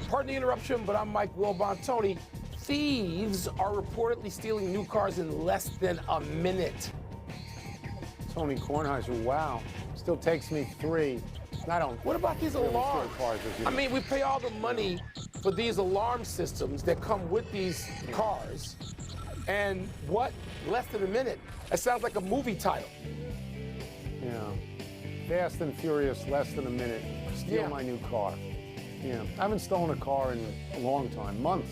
Pardon the interruption, but I'm Mike Wilbon. Tony, thieves are reportedly stealing new cars in less than a minute. Tony Kornheiser, wow. Still takes me 3. I don't. What about these really alarms? Cars, I mean, we pay all the money for these alarm systems that come with these cars. And what? Less than a minute. That sounds like a movie title. Yeah. Fast and Furious, less than a minute. Steal my new car. Yeah. I haven't stolen a car in a long time. Months.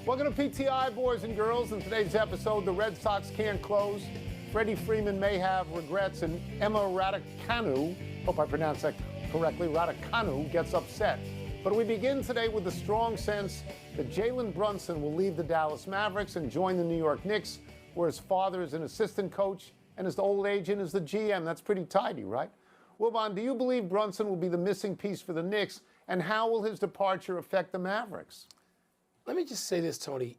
Welcome to PTI, boys and girls. In today's episode, the Red Sox can't close. Freddie Freeman may have regrets, and Emma Raducanu, hope I pronounced that correctly, Raducanu gets upset. But we begin today with the strong sense that Jalen Brunson will leave the Dallas Mavericks and join the New York Knicks, where his father is an assistant coach and his old agent is the GM. That's pretty tidy, right? Wilbon, do you believe Brunson will be the missing piece for the Knicks, and how will his departure affect the Mavericks? Let me just say this, Tony.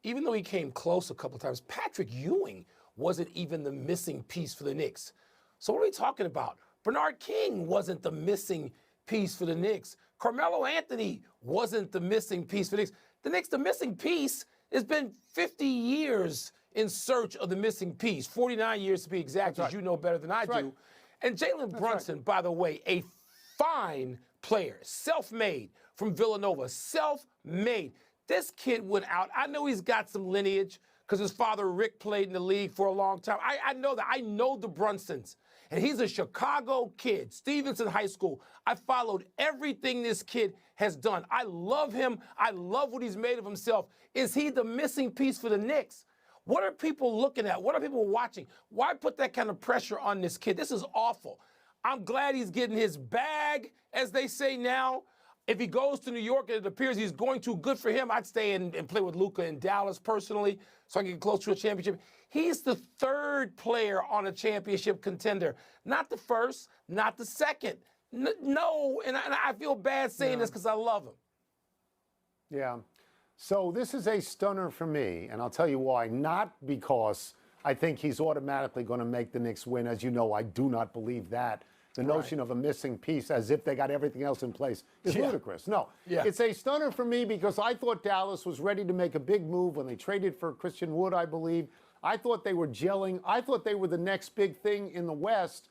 Even though he came close a couple of times, Patrick Ewing wasn't even the missing piece for the Knicks. So what are we talking about? Bernard King wasn't the missing piece for the Knicks. Carmelo Anthony wasn't the missing piece for the Knicks. The Knicks, the missing piece, has been 50 years in search of the missing piece, 49 years to be exact, as you know better than I do. And Jalen Brunson, by the way, a fine player, self-made from Villanova, self-made. This kid went out. I know he's got some lineage because his father, Rick, played in the league for a long time. I know that. I know the Brunsons. And he's a Chicago kid, Stevenson High School. I followed everything this kid has done. I love him. I love what he's made of himself. Is he the missing piece for the Knicks? What are people looking at? What are people watching? Why put that kind of pressure on this kid? This is awful. I'm glad he's getting his bag, as they say now. If he goes to New York and it appears he's going to, good for him. I'd stay and play with Luka in Dallas personally so I can get close to a championship. He's the third player on a championship contender. Not the first, not the second. No, and I feel bad saying this because I love him. Yeah. So this is a stunner for me, and I'll tell you why. Not because I think he's automatically going to make the Knicks win. As you know, I do not believe that. The notion of a missing piece as if they got everything else in place is ludicrous. No, it's a stunner for me because I thought Dallas was ready to make a big move when they traded for Christian Wood, I believe. I thought they were gelling. I thought they were the next big thing in the West.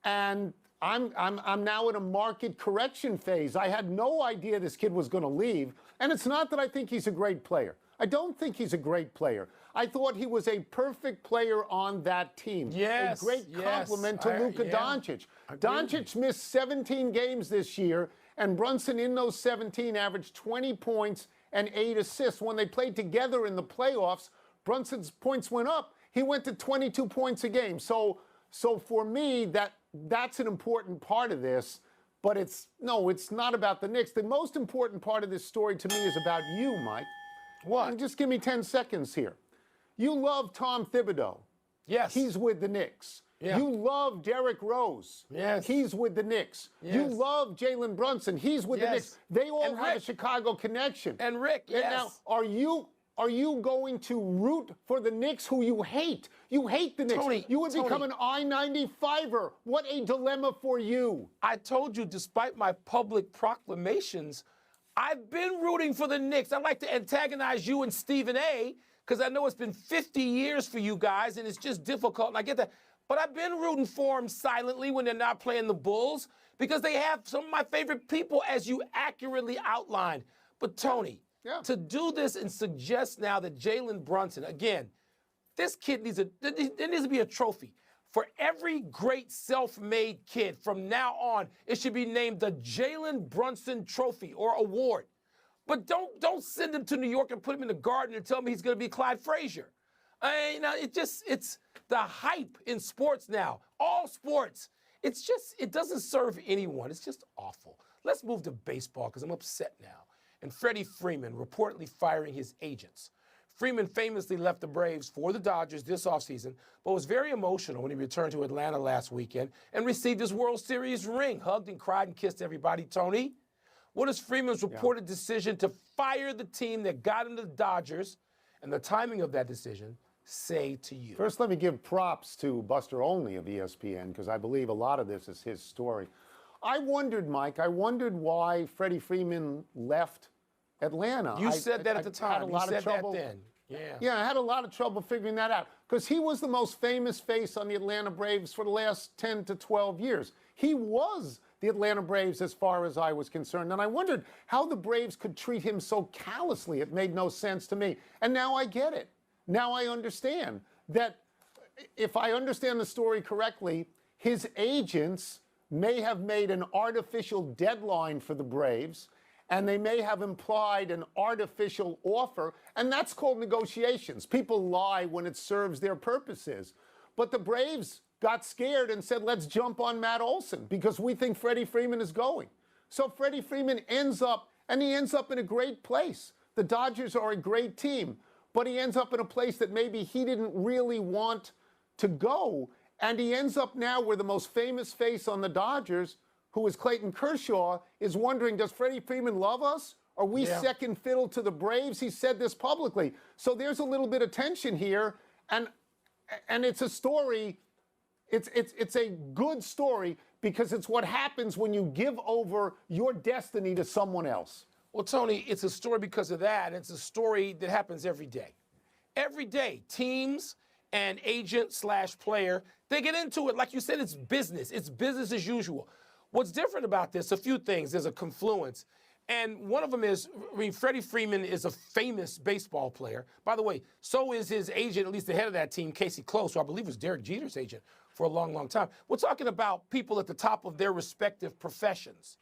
And I'm now in a market correction phase. I had no idea this kid was going to leave. And it's not that I think he's a great player. I don't think he's a great player. I thought he was a perfect player on that team. Yes, a great compliment to Luka Doncic. Doncic missed 17 games this year, and Brunson in those 17 averaged 20 points and 8 assists. When they played together in the playoffs, Brunson's points went up. He went to 22 points a game. So for me, that's an important part of this. But it's not about the Knicks. The most important part of this story to me is about you, Mike. What? And just give me 10 seconds here. You love Tom Thibodeau. Yes. He's with the Knicks. Yeah. You love Derrick Rose. Yes. He's with the Knicks. Yes. You love Jalen Brunson. He's with the Knicks. They all have a Chicago connection. And Rick, yes. And now, are you going to root for the Knicks, who you hate? You hate the Knicks. Tony, you would become an I-95er. What a dilemma for you. I told you, despite my public proclamations, I've been rooting for the Knicks. I like to antagonize you and Stephen A. because I know it's been 50 years for you guys, and it's just difficult, and I get that. But I've been rooting for them silently when they're not playing the Bulls because they have some of my favorite people, as you accurately outlined. But, Tony, to do this and suggest now that Jalen Brunson, again, this kid there needs to be a trophy. For every great self-made kid from now on, it should be named the Jalen Brunson Trophy or Award. But don't send him to New York and put him in the Garden and tell me he's going to be Clyde Frazier. It's the hype in sports now. All sports. It doesn't serve anyone. It's just awful. Let's move to baseball because I'm upset now. And Freddie Freeman reportedly firing his agents. Freeman famously left the Braves for the Dodgers this offseason, but was very emotional when he returned to Atlanta last weekend and received his World Series ring, hugged and cried and kissed everybody. Tony, what is Freeman's reported decision to fire the team that got him to the Dodgers and the timing of that decision say to you? First, let me give props to Buster Olney of ESPN because I believe a lot of this is his story. I wondered, Mike, why Freddie Freeman left Atlanta. You said that at the time. Had a lot you said of trouble. that then. Yeah. Yeah, I had a lot of trouble figuring that out because he was the most famous face on the Atlanta Braves for the last 10 to 12 years. He was the Atlanta Braves as far as I was concerned. And I wondered how the Braves could treat him so callously. It made no sense to me. And now I get it. Now I understand that if I understand the story correctly, his agents may have made an artificial deadline for the Braves, and they may have implied an artificial offer, and that's called negotiations. People lie when it serves their purposes. But the Braves got scared and said, let's jump on Matt Olson because we think Freddie Freeman is going. So Freddie Freeman ends up in a great place. The Dodgers are a great team, but he ends up in a place that maybe he didn't really want to go. And he ends up now where the most famous face on the Dodgers, who is Clayton Kershaw, is wondering, does Freddie Freeman love us? Are we second fiddle to the Braves? He said this publicly. So there's a little bit of tension here, and it's a story. It's a good story because it's what happens when you give over your destiny to someone else. Well, Tony, it's a story because of that. It's a story that happens every day. Every day, teams and agent/player, they get into it. Like you said, it's business. It's business as usual. What's different about this, a few things. There's a confluence. And one of them is, Freddie Freeman is a famous baseball player. By the way, so is his agent, at least the head of that team, Casey Close, who I believe was Derek Jeter's agent for a long, long time. We're talking about people at the top of their respective professions.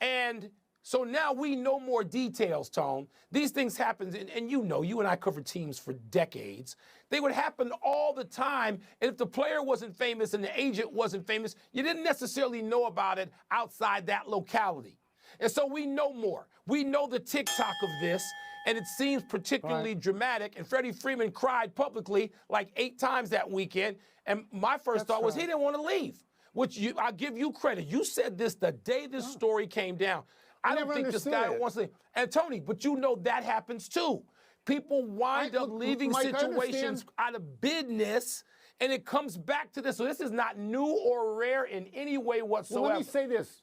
And so now we know more details, Tone. These things happen, and you know, you and I covered teams for decades. They would happen all the time, and if the player wasn't famous and the agent wasn't famous, you didn't necessarily know about it outside that locality. And so we know more. We know the tick-tock of this, and it seems particularly dramatic, and Freddie Freeman cried publicly like 8 times that weekend, and my first thought was he didn't want to leave, which I'll give you credit. You said this the day this story came down. I don't think this guy wants to leave. And Tony, but you know that happens too. People wind up leaving situations out of business, and it comes back to this. So this is not new or rare in any way whatsoever. Well, let me say this.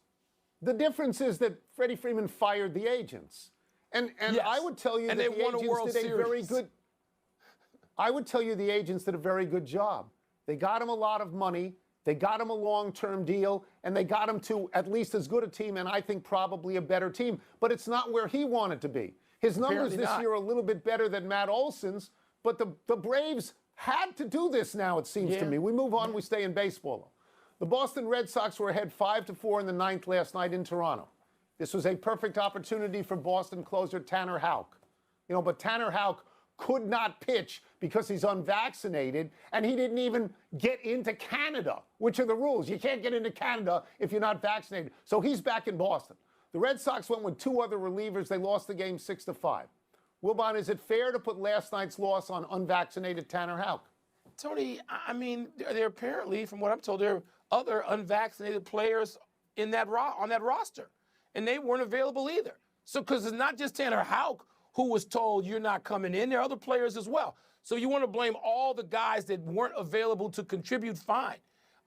The difference is that Freddie Freeman fired the agents. And yes. I would tell you that the agents did a very good I would tell you the agents did a very good job. They got him a lot of money. They got him a long-term deal, and they got him to at least as good a team, and I think probably a better team. But it's not where he wanted to be. His numbers this year are a little bit better than Matt Olson's, but the Braves had to do this now, it seems to me. We move on, we stay in baseball. The Boston Red Sox were ahead 5-4 in the 9th last night in Toronto. This was a perfect opportunity for Boston closer Tanner Houck. You know, but Tanner Houck could not pitch because he's unvaccinated, and he didn't even get into Canada, which are the rules. You can't get into Canada if you're not vaccinated. So he's back in Boston. The Red Sox went with 2 other relievers. They lost the game 6-5. Wilbon, is it fair to put last night's loss on unvaccinated Tanner Houck? Tony, I mean, there apparently, from what I'm told, there are other unvaccinated players in that on that roster, and they weren't available either. So, because it's not just Tanner Houck who was told you're not coming in, there are other players as well. So you want to blame all the guys that weren't available to contribute? Fine.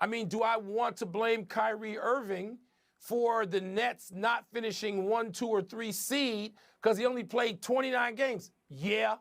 I mean, do I want to blame Kyrie Irving for the Nets not finishing 1, 2, or 3 seed because he only played 29 games? Yeah.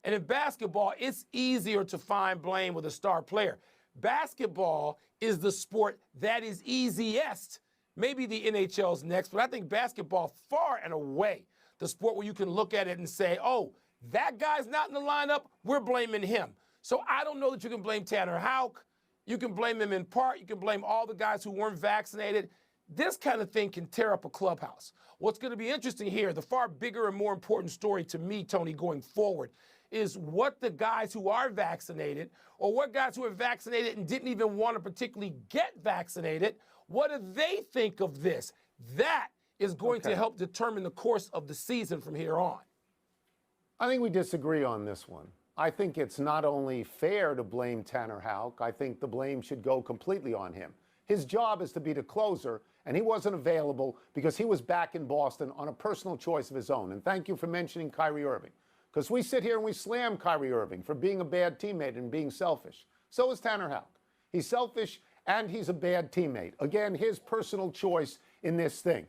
And in basketball, it's easier to find blame with a star player. Basketball is the sport that is easiest. Maybe the NHL's next, but I think basketball far and away the sport where you can look at it and say, oh, that guy's not in the lineup, we're blaming him. So I don't know that you can blame Tanner Houck. You can blame him in part. You can blame all the guys who weren't vaccinated. This kind of thing can tear up a clubhouse. What's going to be interesting here, the far bigger and more important story to me, Tony, going forward, is what the guys who are vaccinated or what guys who are vaccinated and didn't even want to particularly get vaccinated, what do they think of this? That is going to help determine the course of the season from here on. I think we disagree on this one. I think it's not only fair to blame Tanner Houck, I think the blame should go completely on him. His job is to be the closer, and he wasn't available because he was back in Boston on a personal choice of his own. And thank you for mentioning Kyrie Irving, because we sit here and we slam Kyrie Irving for being a bad teammate and being selfish. So is Tanner Houck. He's selfish, and he's a bad teammate. Again, his personal choice in this thing.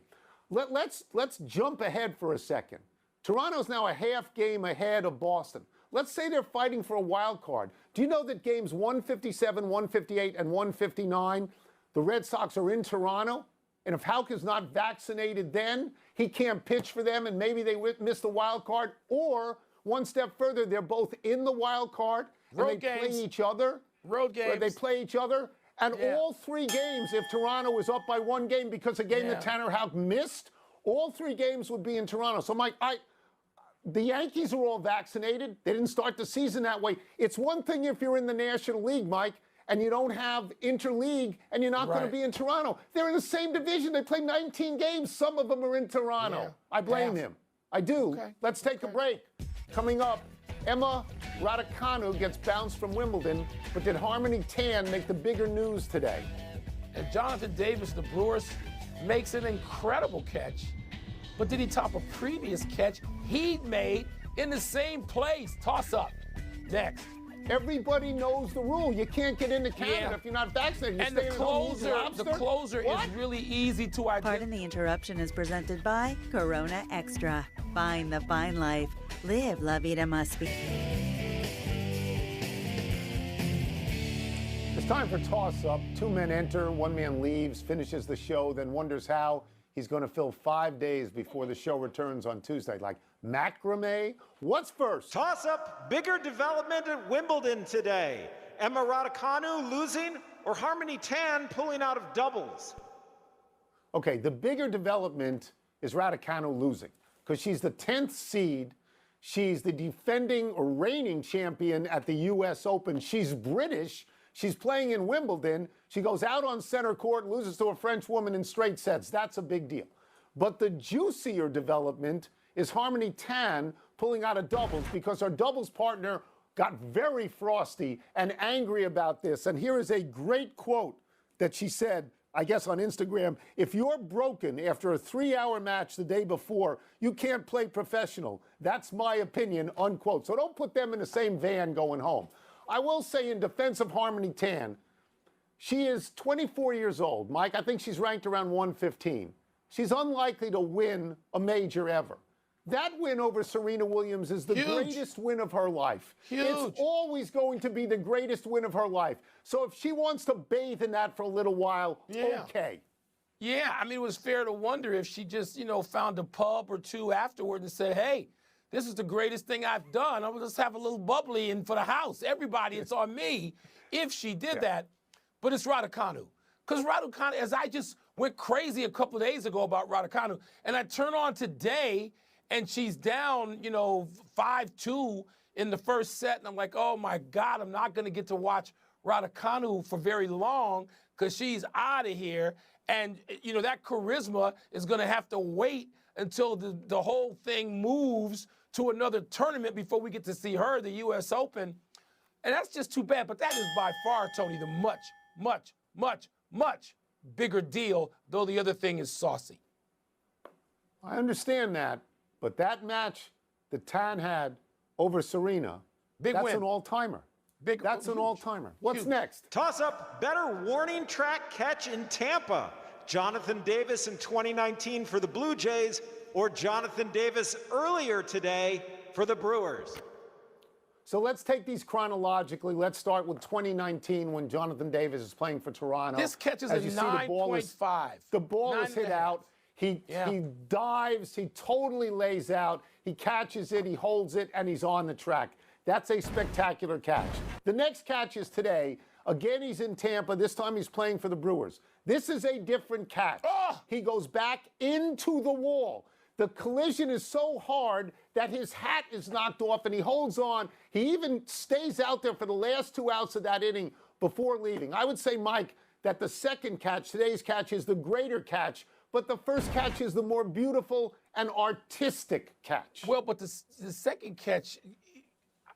Let's jump ahead for a second. Toronto's now a half game ahead of Boston. Let's say they're fighting for a wild card. Do you know that games 157, 158, and 159, the Red Sox are in Toronto? And if Houke's not vaccinated then, he can't pitch for them and maybe they miss the wild card. Or one step further, they're both in the wild card and they play each other. Road games. They play each other. And all 3 games, if Toronto was up by 1 game because a game that Tanner Houck missed, all 3 games would be in Toronto. So, Mike, the Yankees are all vaccinated. They didn't start the season that way. It's one thing if you're in the National League, Mike, and you don't have interleague and you're not going to be in Toronto. They're in the same division. They play 19 games. Some of them are in Toronto. Yeah. I blame him. I do. Okay. Let's take a break. Coming up, Emma Raducanu gets bounced from Wimbledon, but did Harmony Tan make the bigger news today? And Jonathan Davis, the Brewers, makes an incredible catch, but did he top a previous catch he'd made in the same place? Toss up. Next. Everybody knows the rule. You can't get into Canada if you're not vaccinated. And the closer is really easy to identify. Pardon the Interruption is presented by Corona Extra. Find the fine life. Live La Vida Must Be. It's time for toss-up. 2 men enter, 1 man leaves, finishes the show, then wonders how he's going to fill 5 days before the show returns on Tuesday. Like macrame? What's first? Toss-up, bigger development at Wimbledon today. Emma Raducanu losing or Harmony Tan pulling out of doubles? Okay, the bigger development is Raducanu losing because she's the 10th seed. She's the defending or reigning champion at the U.S. Open. She's British. She's playing in Wimbledon. She goes out on center court, loses to a French woman in straight sets. That's a big deal. But the juicier development is Harmony Tan pulling out of doubles because her doubles partner got very frosty and angry about this. And here is a great quote that she said, I guess on Instagram: if you're broken after a 3-hour match the day before, you can't play professional. That's my opinion, unquote. So don't put them in the same van going home. I will say in defense of Harmony Tan, she is 24 years old. Mike, I think she's ranked around 115. She's unlikely to win a major ever. That win over Serena Williams is the greatest win of her life. It's always going to be the greatest win of her life. So if she wants to bathe in that for a little while, okay. Yeah, I mean, it was fair to wonder if she just, found a pub or two afterward and said, hey, this is the greatest thing I've done. I'm going to just have a little bubbly in for the house. Everybody, it's on me. If she did that. But it's Raducanu. Because Raducanu, as I just went crazy a couple of days ago about Raducanu, and I turn on today, and she's down, 5-2 in the first set, and I'm like, oh, my God, I'm not going to get to watch Raducanu for very long because she's out of here. And, that charisma is going to have to wait until the whole thing moves to another tournament before we get to see her, the U.S. Open. And that's just too bad. But that is by far, Tony, the much bigger deal, though the other thing is saucy. I understand that. But that match that Tan had over Serena, that's an all-timer. That's an all-timer. What's next? Toss-up, better warning track catch in Tampa. Jonathan Davis in 2019 for the Blue Jays or Jonathan Davis earlier today for the Brewers? So let's take these chronologically. Let's start with 2019 when Jonathan Davis is playing for Toronto. This catch is a 9.5. The ball is hit out. He dives, he totally lays out, he catches it, he holds it, and he's on the track. That's a spectacular catch. The next catch is today. Again, he's in Tampa. This time he's playing for the Brewers. This is a different catch. He goes back into the wall. The collision is so hard that his hat is knocked off, and he holds on. He even stays out there for the last 2 outs of that inning before leaving. I would say, Mike, that the second catch, today's catch, is the greater catch, but the first catch is the more beautiful and artistic catch. Well, but the second catch,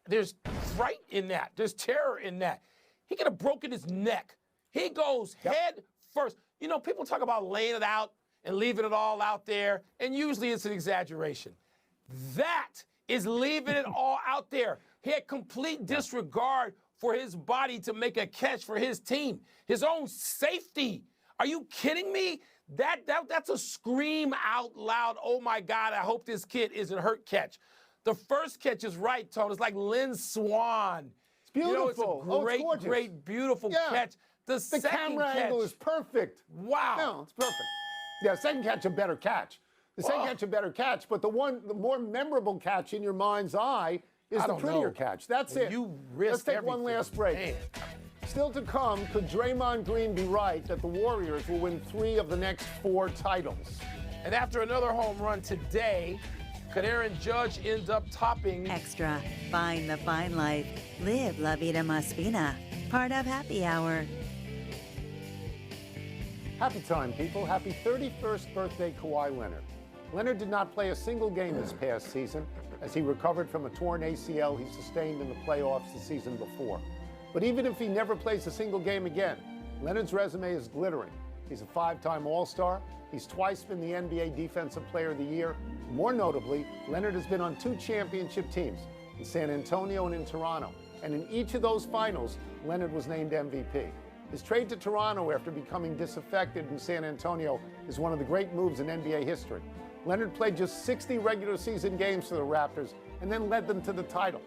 there's fright in that. There's terror in that. He could have broken his neck. He goes head first. People talk about laying it out and leaving it all out there, and usually it's an exaggeration. That is leaving it all out there. He had complete disregard for his body to make a catch for his team, his own safety. Are you kidding me? That's a scream out loud, oh my God, I hope this kid isn't hurt catch. The first catch is right, Tony. It's like Lynn Swan. It's beautiful. It's a great, great, beautiful catch. The second camera catch, angle is perfect. Wow. No, it's perfect. Yeah, second catch a better catch. The second catch a better catch, but the more memorable catch in your mind's eye is the prettier catch. That's it. You risk Let's take one last break. Man. Still to come, could Draymond Green be right that the Warriors will win 3 of the next 4 titles? And after another home run today, could Aaron Judge end up topping Extra. Find the fine life. Live La Vida Más Fina. Part of Happy Hour. Happy time, people. Happy 31st birthday, Kawhi Leonard. Leonard did not play a single game this past season as he recovered from a torn ACL he sustained in the playoffs the season before. But even if he never plays a single game again, Leonard's resume is glittering. He's a 5-time All-Star. He's twice been the NBA Defensive Player of the Year. More notably, Leonard has been on 2 championship teams, in San Antonio and in Toronto. And in each of those finals, Leonard was named MVP. His trade to Toronto after becoming disaffected in San Antonio is one of the great moves in NBA history. Leonard played just 60 regular season games for the Raptors and then led them to the title.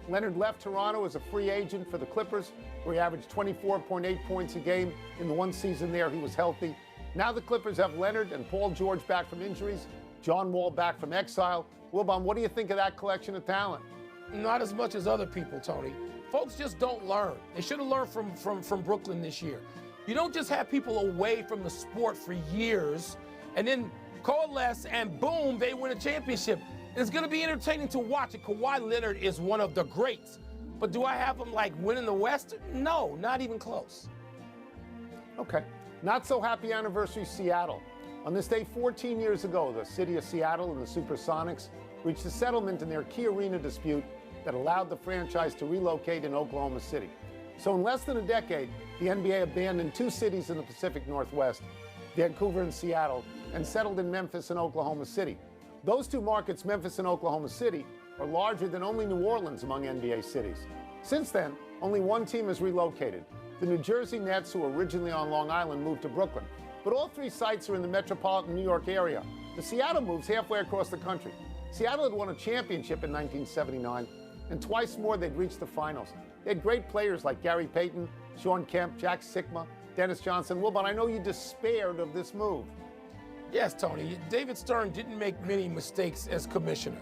Leonard left Toronto as a free agent for the Clippers, where he averaged 24.8 points a game in the one season there he was healthy. Now the Clippers have Leonard and Paul George back from injuries, John Wall back from exile. Wilbon, what do you think of that collection of talent? Not as much as other people, Tony. Folks just don't learn. They should have learned from Brooklyn this year. You don't just have people away from the sport for years and then coalesce and boom, they win a championship. It's going to be entertaining to watch it. Kawhi Leonard is one of the greats. But do I have him like winning the West? No, not even close. Okay. Not so happy anniversary, Seattle. On this day 14 years ago, the city of Seattle and the Supersonics reached a settlement in their Key Arena dispute that allowed the franchise to relocate in Oklahoma City. So in less than a decade, the NBA abandoned 2 cities in the Pacific Northwest, Vancouver and Seattle, and settled in Memphis and Oklahoma City. Those 2 markets, Memphis and Oklahoma City, are larger than only New Orleans among NBA cities. Since then, only one team has relocated. The New Jersey Nets, who were originally on Long Island, moved to Brooklyn. But all 3 sites are in the metropolitan New York area. The Seattle move's halfway across the country. Seattle had won a championship in 1979, and twice more they'd reached the finals. They had great players like Gary Payton, Sean Kemp, Jack Sikma, Dennis Johnson. Wilbon, I know you despaired of this move. Yes, Tony. David Stern didn't make many mistakes as commissioner.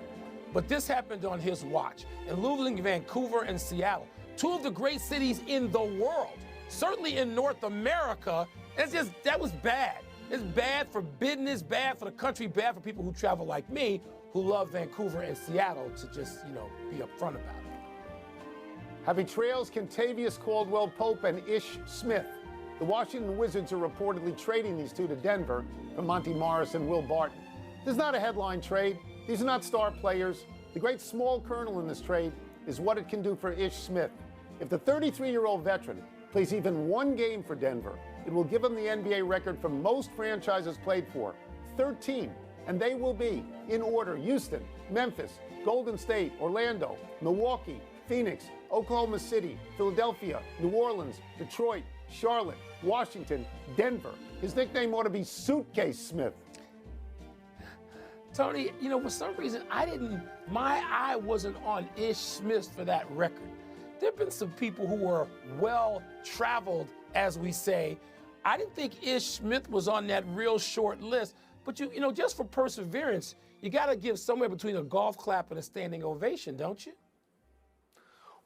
But this happened on his watch. And losing Vancouver and Seattle, 2 of the great cities in the world, certainly in North America, that was bad. It's bad for business, bad for the country, bad for people who travel like me, who love Vancouver and Seattle, to just, be upfront about it. Happy trails, Kentavious Caldwell-Pope and Ish Smith. The Washington Wizards are reportedly trading these 2 to Denver for Monty Morris and Will Barton. This is not a headline trade. These are not star players. The great small kernel in this trade is what it can do for Ish Smith. If the 33-year-old veteran plays even 1 game for Denver, it will give him the NBA record for most franchises played for, 13. And they will be, in order, Houston, Memphis, Golden State, Orlando, Milwaukee, Phoenix, Oklahoma City, Philadelphia, New Orleans, Detroit, Charlotte, Washington, Denver. His nickname ought to be Suitcase Smith. Tony, for some reason, my eye wasn't on Ish Smith for that record. There have been some people who were well-traveled, as we say. I didn't think Ish Smith was on that real short list. But, just for perseverance, you got to give somewhere between a golf clap and a standing ovation, don't you?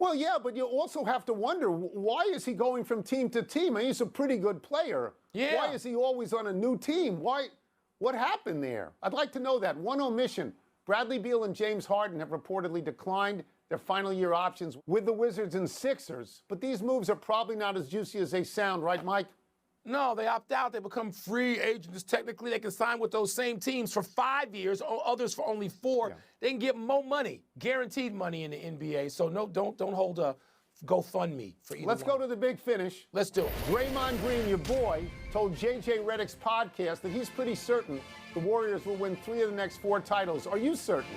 Well, yeah, but you also have to wonder, why is he going from team to team? I mean, he's a pretty good player. Yeah. Why is he always on a new team? What happened there? I'd like to know that. One omission. Bradley Beal and James Harden have reportedly declined their final year options with the Wizards and Sixers. But these moves are probably not as juicy as they sound, right, Mike? No, they opt out. They become free agents. Technically, they can sign with those same teams for 5 years, others for only 4. Yeah. They can get more money, guaranteed money in the NBA. So no, don't hold a GoFundMe for either Let's one. Go to the big finish. Let's do it. Draymond Green, your boy, told J.J. Redick's podcast that he's pretty certain the Warriors will win 3 of the next 4 titles. Are you certain?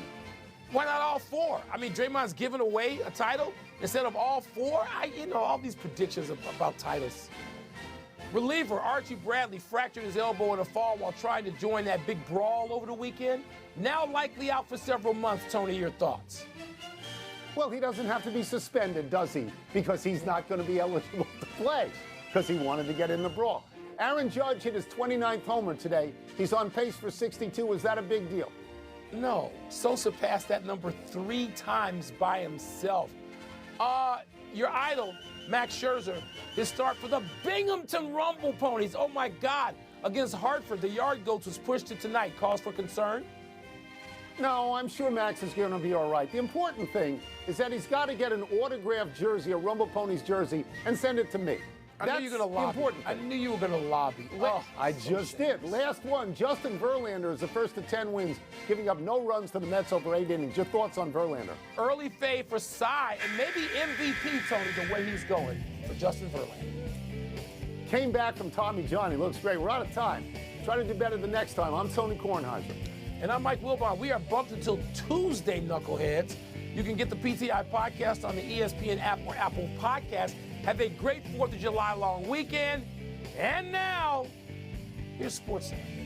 Why not all four? I mean, Draymond's giving away a title instead of all four. All these predictions about titles. Reliever Archie Bradley fractured his elbow in a fall while trying to join that big brawl over the weekend. Now likely out for several months. Tony, your thoughts? Well, he doesn't have to be suspended, does he? Because he's not going to be eligible to play because he wanted to get in the brawl. Aaron Judge hit his 29th homer today. He's on pace for 62. Is that a big deal? No. Sosa passed that number 3 times by himself. Your idol, Max Scherzer, his start for the Binghamton Rumble Ponies. Oh, my God. Against Hartford, the Yard Goats was pushed to tonight. Cause for concern? No, I'm sure Max is going to be all right. The important thing is that he's got to get an autographed jersey, a Rumble Ponies jersey, and send it to me. I knew you were going to lobby. I knew you were going to lobby. I just did. Last one, Justin Verlander is the first of 10 wins, giving up no runs to the Mets over 8 innings. Your thoughts on Verlander? Early fade for Cy and maybe MVP, Tony, the way he's going for Justin Verlander. Came back from Tommy John. He looks great. We're out of time. Try to do better the next time. I'm Tony Kornheiser. And I'm Mike Wilbon. We are bumped until Tuesday, knuckleheads. You can get the PTI podcast on the ESPN app or Apple Podcast. Have a great 4th of July long weekend. And now, here's SportsCenter.